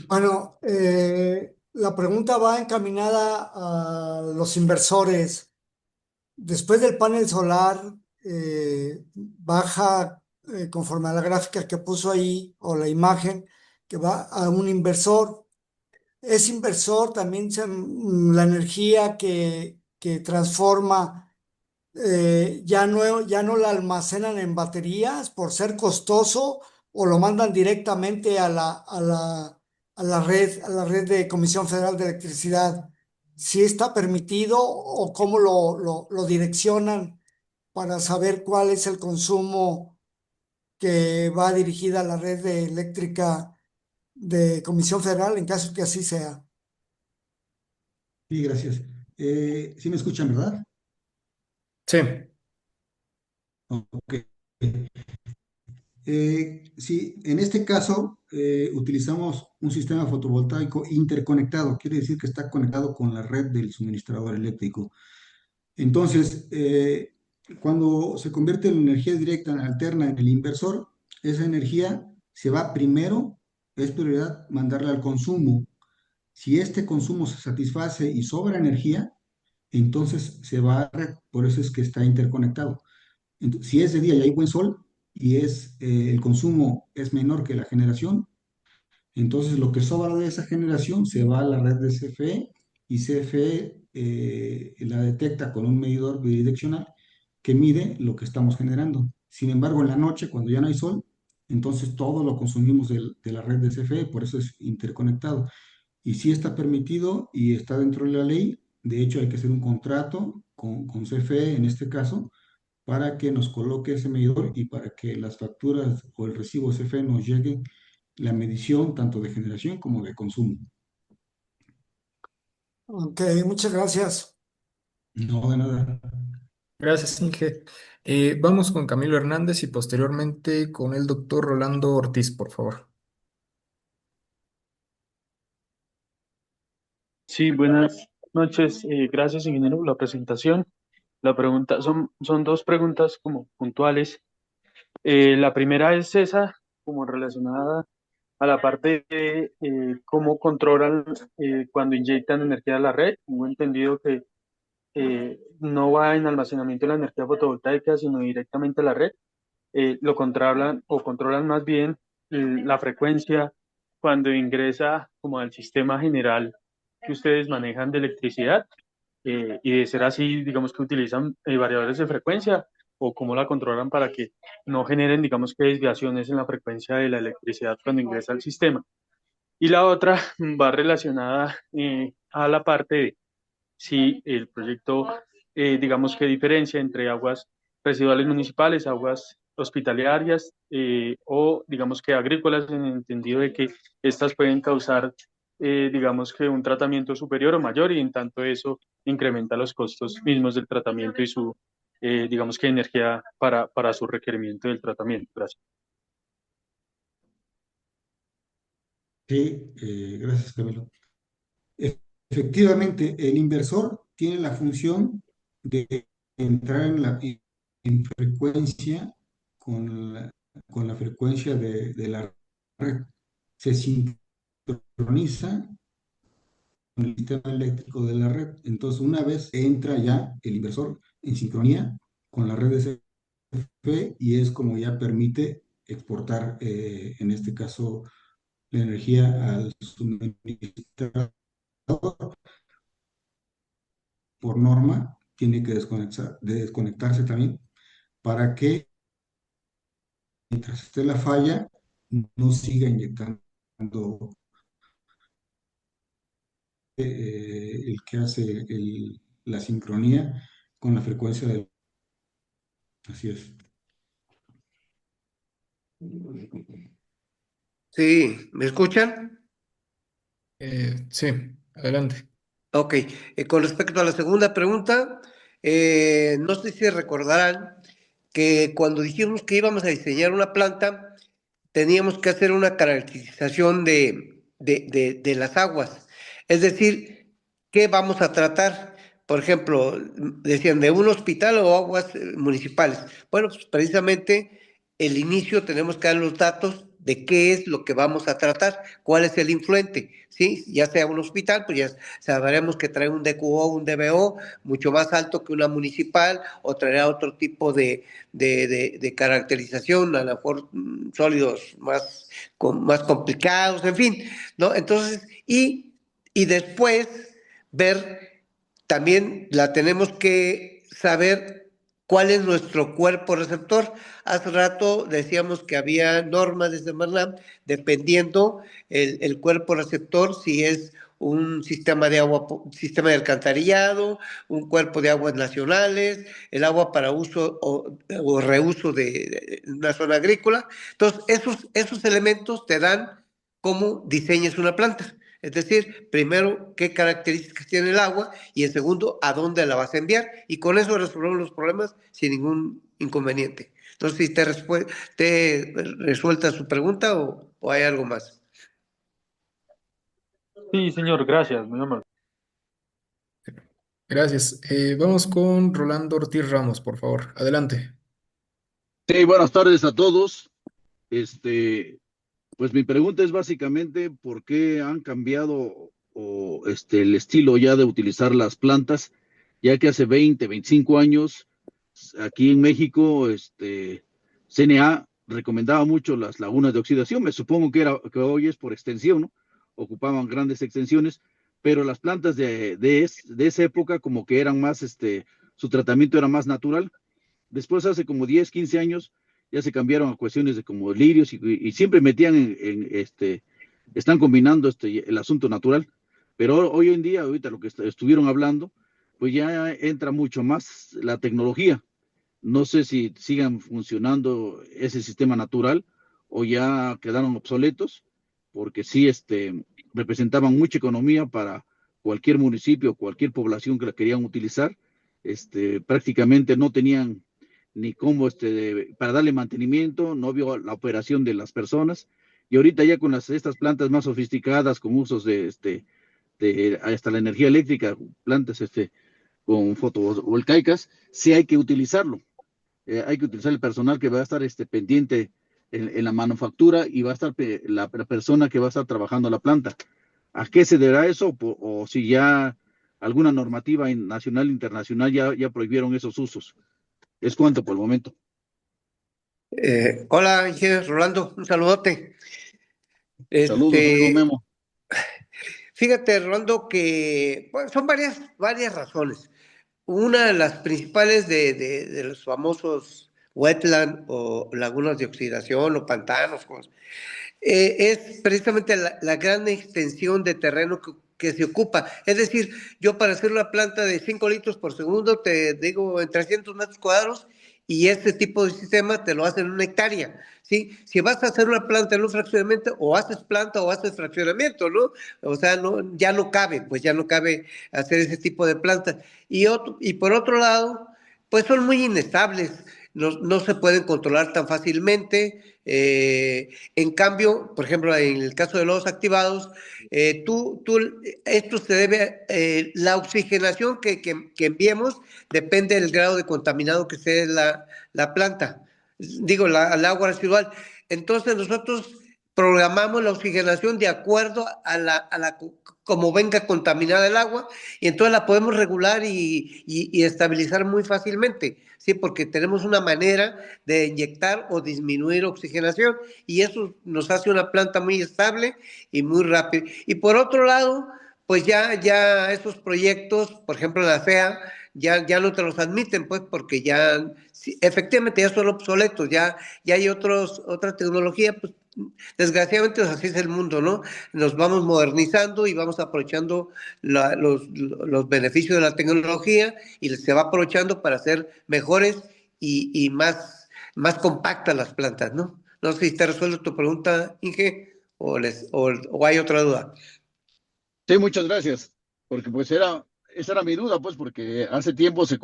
Bueno, la pregunta va encaminada a los inversores. Después del panel solar, baja conforme a la gráfica que puso ahí o la imagen que va a un inversor. Es inversor también la energía que transforma, ya no la almacenan en baterías por ser costoso o lo mandan directamente a la red de Comisión Federal de Electricidad. Si está permitido o cómo lo direccionan para saber cuál es el consumo que va dirigida a la red eléctrica de Comisión Federal en caso que así sea. Sí, gracias. ¿Sí me escuchan, verdad? Sí, Ok. Sí, en este caso utilizamos un sistema fotovoltaico interconectado, quiere decir que está conectado con la red del suministrador eléctrico. Entonces, cuando se convierte en energía directa alterna en el inversor, esa energía se va primero, es prioridad mandarla al consumo. Si este consumo se satisface y sobra energía, entonces se va a red, por eso es que está interconectado. Si es de día y hay buen sol y el consumo es menor que la generación, entonces lo que sobra de esa generación se va a la red de CFE y CFE la detecta con un medidor bidireccional que mide lo que estamos generando. Sin embargo, en la noche, cuando ya no hay sol, entonces todo lo consumimos de la red de CFE, por eso es interconectado. Y sí está permitido y está dentro de la ley. De hecho, hay que hacer un contrato con CFE en este caso para que nos coloque ese medidor y para que las facturas o el recibo CFE nos llegue la medición tanto de generación como de consumo. Ok, muchas gracias. No, de nada. gracias, Inge. Vamos con Camilo Hernández y posteriormente con el doctor Rolando Ortiz, por favor. Sí, buenas noches. Gracias, ingeniero, por la presentación. La pregunta son dos preguntas como puntuales. La primera es esa, como relacionada a la parte de cómo controlan cuando inyectan energía a la red. Tengo entendido que no va en almacenamiento de la energía fotovoltaica, sino directamente a la red. Lo controlan o controlan más bien la frecuencia cuando ingresa como al sistema general que ustedes manejan de electricidad, y de ser así, digamos que utilizan variadores de frecuencia o cómo la controlan para que no generen, digamos que desviaciones en la frecuencia de la electricidad cuando ingresa al sistema. Y la otra va relacionada a la parte de si el proyecto, digamos que diferencia entre aguas residuales municipales, aguas hospitalarias o digamos que agrícolas en el entendido de que estas pueden causar, digamos que un tratamiento superior o mayor y en tanto eso incrementa los costos mismos del tratamiento y su, digamos que energía para su requerimiento del tratamiento. Gracias. Sí, gracias, Camilo. Efectivamente, el inversor tiene la función de entrar en frecuencia con con la frecuencia de la red. Se sincroniza con el sistema eléctrico de la red. Entonces, una vez entra ya el inversor en sincronía con la red de CFE y es como ya permite exportar, en este caso, la energía al suministrador. Por norma, tiene que desconectarse también para que mientras esté la falla, no siga inyectando el que hace la sincronía con la frecuencia del... Así es. Sí, ¿me escuchan? Sí, adelante. Ok, con respecto a la segunda pregunta, no sé si recordarán que cuando dijimos que íbamos a diseñar una planta, teníamos que hacer una caracterización de las aguas. Es decir, ¿qué vamos a tratar? Por ejemplo, decían de un hospital o aguas municipales. Bueno, pues precisamente el inicio tenemos que dar los datos de qué es lo que vamos a tratar, cuál es el influente, ¿sí? Ya sea un hospital, pues ya sabremos que trae un DQO, un DBO mucho más alto que una municipal, o traerá otro tipo de caracterización, a lo mejor sólidos más complicados, en fin, ¿no? Entonces, y después ver, también la tenemos que saber cuál es nuestro cuerpo receptor. Hace rato decíamos que había normas de Semarnat dependiendo el cuerpo receptor, si es un sistema de agua, sistema de alcantarillado, un cuerpo de aguas nacionales, el agua para uso o reuso de una zona agrícola. Entonces, esos elementos te dan cómo diseñas una planta. Es decir, primero, qué características tiene el agua y en segundo, a dónde la vas a enviar. Y con eso resolvemos los problemas sin ningún inconveniente. Entonces, si te resuelta su pregunta o hay algo más. Sí, señor, gracias, muy amable. Gracias. Vamos con Rolando Ortiz Ramos, por favor. Adelante. Sí, buenas tardes a todos. Pues mi pregunta es básicamente por qué han cambiado el estilo ya de utilizar las plantas, ya que hace 20, 25 años aquí en México, CNA recomendaba mucho las lagunas de oxidación. Me supongo que hoy es por extensión, ¿no? Ocupaban grandes extensiones, pero las plantas de esa época como que eran más, su tratamiento era más natural. Después, hace como 10, 15 años, ya se cambiaron a cuestiones de como lirios y siempre metían están combinando el asunto natural. Pero hoy en día, ahorita lo que estuvieron hablando, pues ya entra mucho más la tecnología. No sé si sigan funcionando ese sistema natural o ya quedaron obsoletos, porque sí, representaban mucha economía para cualquier municipio, cualquier población que la querían utilizar. Prácticamente no tenían ni cómo, para darle mantenimiento, no vio la operación de las personas. Y ahorita ya con estas plantas más sofisticadas, con usos de hasta la energía eléctrica, plantas, con fotovoltaicas, sí hay que utilizarlo. Hay que utilizar el personal que va a estar pendiente en la manufactura y va a estar la persona que va a estar trabajando la planta. ¿A qué se deberá eso? O si ya alguna normativa nacional e internacional ya prohibieron esos usos. Es cuanto por el momento. Hola, ingeniero Rolando, un saludote. Saludos, amigo Este, Memo. Fíjate, Rolando, que bueno, son varias razones. Una de las principales de los famosos wetland o lagunas de oxidación o pantanos, es precisamente la gran extensión de terreno que se ocupa. Es decir, yo para hacer una planta de 5 litros por segundo, te digo en 300 metros cuadrados, y este tipo de sistema te lo hacen en una hectárea, ¿sí? Si vas a hacer una planta en un fraccionamiento, o haces planta o haces fraccionamiento, ¿no? O sea, no, ya no cabe, pues ya no cabe hacer ese tipo de plantas. Y por otro lado, pues son muy inestables, no se pueden controlar tan fácilmente. En cambio, por ejemplo, en el caso de los activados, esto se debe, la oxigenación que enviemos depende del grado de contaminado que sea la planta, digo, el agua residual. Entonces nosotros programamos la oxigenación de acuerdo como venga contaminada el agua, y entonces la podemos regular y estabilizar muy fácilmente, ¿sí? Porque tenemos una manera de inyectar o disminuir oxigenación, y eso nos hace una planta muy estable y muy rápida. Y por otro lado, pues ya esos proyectos, por ejemplo la FEA, ya no te los admiten, pues, porque ya, sí, efectivamente, ya son obsoletos, ya hay otra tecnología, pues, desgraciadamente así es el mundo, ¿no? Nos vamos modernizando y vamos aprovechando los beneficios de la tecnología, y se va aprovechando para hacer mejores y más compactas las plantas, ¿no? No sé si te resuelve tu pregunta, Inge, o hay otra duda. Sí, muchas gracias, porque pues esa era mi duda, pues, porque hace tiempo se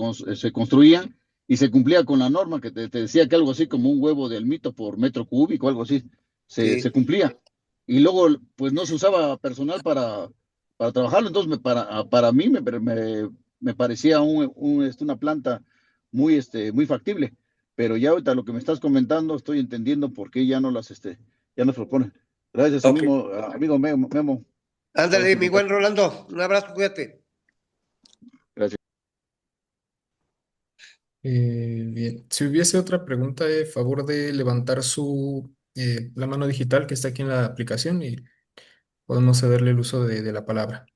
construía y se cumplía con la norma que te decía que algo así como un huevo del mito por metro cúbico, algo así, se Sí. cumplía. Y luego, pues, no se usaba personal para trabajarlo, entonces para mí me parecía una planta muy factible, pero ya ahorita lo que me estás comentando, estoy entendiendo por qué ya nos proponen. Gracias, Ok. amigo Memo. Estamos Ándale, en mi buen contacto. Rolando. Un abrazo, cuídate. Gracias. Bien, si hubiese otra pregunta, favor de levantar la mano digital que está aquí en la aplicación y podemos cederle el uso de la palabra.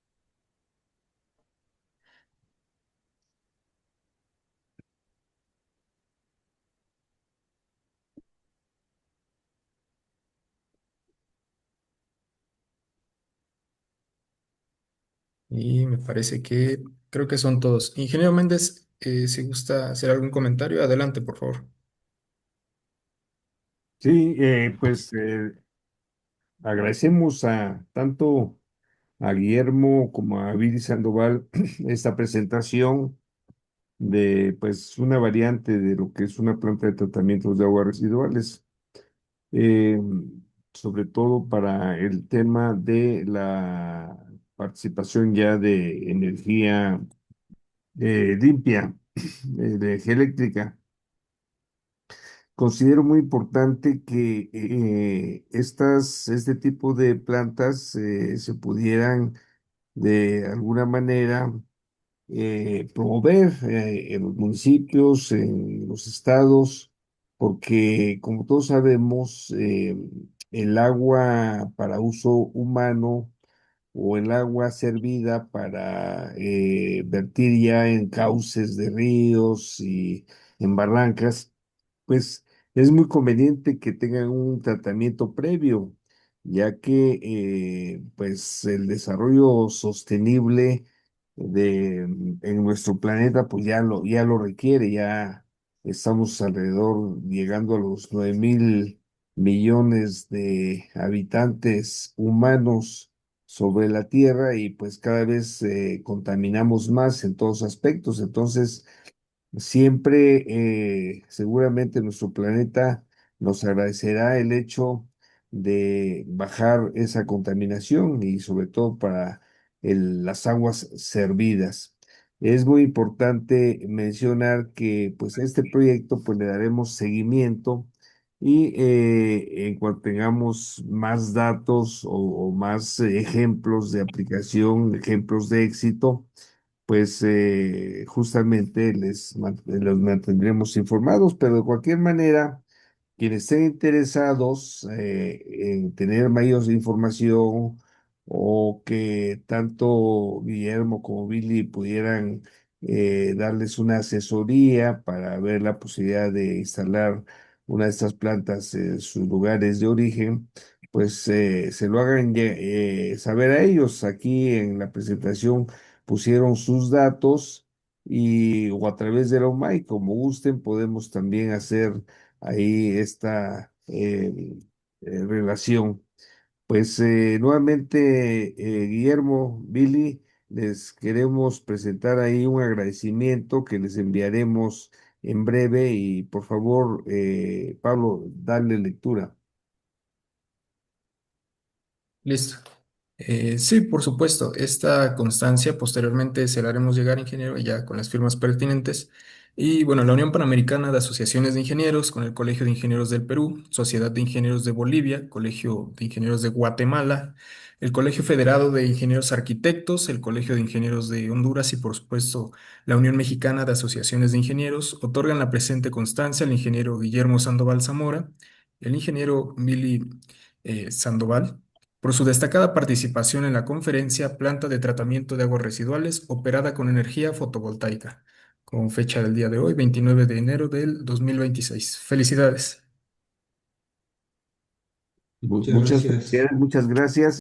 Y me parece que creo que son todos. Ingeniero Méndez, si gusta hacer algún comentario, adelante, por favor. Sí, pues agradecemos a tanto a Guillermo como a Viri Sandoval esta presentación de pues una variante de lo que es una planta de tratamiento de aguas residuales, eh, sobre todo para el tema de la participación ya de energía limpia, de energía eléctrica. Considero muy importante que este tipo de plantas se pudieran de alguna manera promover en los municipios, en los estados, porque como todos sabemos, el agua para uso humano o el agua servida para vertir ya en cauces de ríos y en barrancas, pues es muy conveniente que tengan un tratamiento previo, ya que pues el desarrollo sostenible en nuestro planeta pues ya lo requiere, ya estamos alrededor llegando a los 9.000 millones de habitantes humanos sobre la Tierra, y pues cada vez contaminamos más en todos aspectos. Entonces, siempre, seguramente nuestro planeta nos agradecerá el hecho de bajar esa contaminación, y sobre todo para las aguas servidas. Es muy importante mencionar que pues este proyecto pues le daremos seguimiento, y en cuanto tengamos más datos o más ejemplos de aplicación, ejemplos de éxito, pues justamente los mantendremos informados, pero de cualquier manera, quienes estén interesados en tener mayor información, o que tanto Guillermo como Billy pudieran darles una asesoría para ver la posibilidad de instalar una de estas plantas en sus lugares de origen, pues se lo hagan saber a ellos. Aquí en la presentación pusieron sus datos, o a través de la UMAI, como gusten, podemos también hacer ahí esta relación. Pues nuevamente, Guillermo, Billy, les queremos presentar ahí un agradecimiento que les enviaremos en breve, y por favor, Pablo, dale lectura. Listo. Sí, por supuesto. Esta constancia posteriormente se la haremos llegar, ingeniero, ya con las firmas pertinentes. Y bueno, la Unión Panamericana de Asociaciones de Ingenieros, con el Colegio de Ingenieros del Perú, Sociedad de Ingenieros de Bolivia, Colegio de Ingenieros de Guatemala, el Colegio Federado de Ingenieros Arquitectos, el Colegio de Ingenieros de Honduras y por supuesto la Unión Mexicana de Asociaciones de Ingenieros, otorgan la presente constancia al ingeniero Guillermo Sandoval Zamora, el ingeniero Billy Sandoval por su destacada participación en la conferencia Planta de Tratamiento de Aguas Residuales operada con energía fotovoltaica, con fecha del día de hoy, 29 de enero del 2026. Felicidades. Muchas Muchas gracias. felicidades, muchas gracias.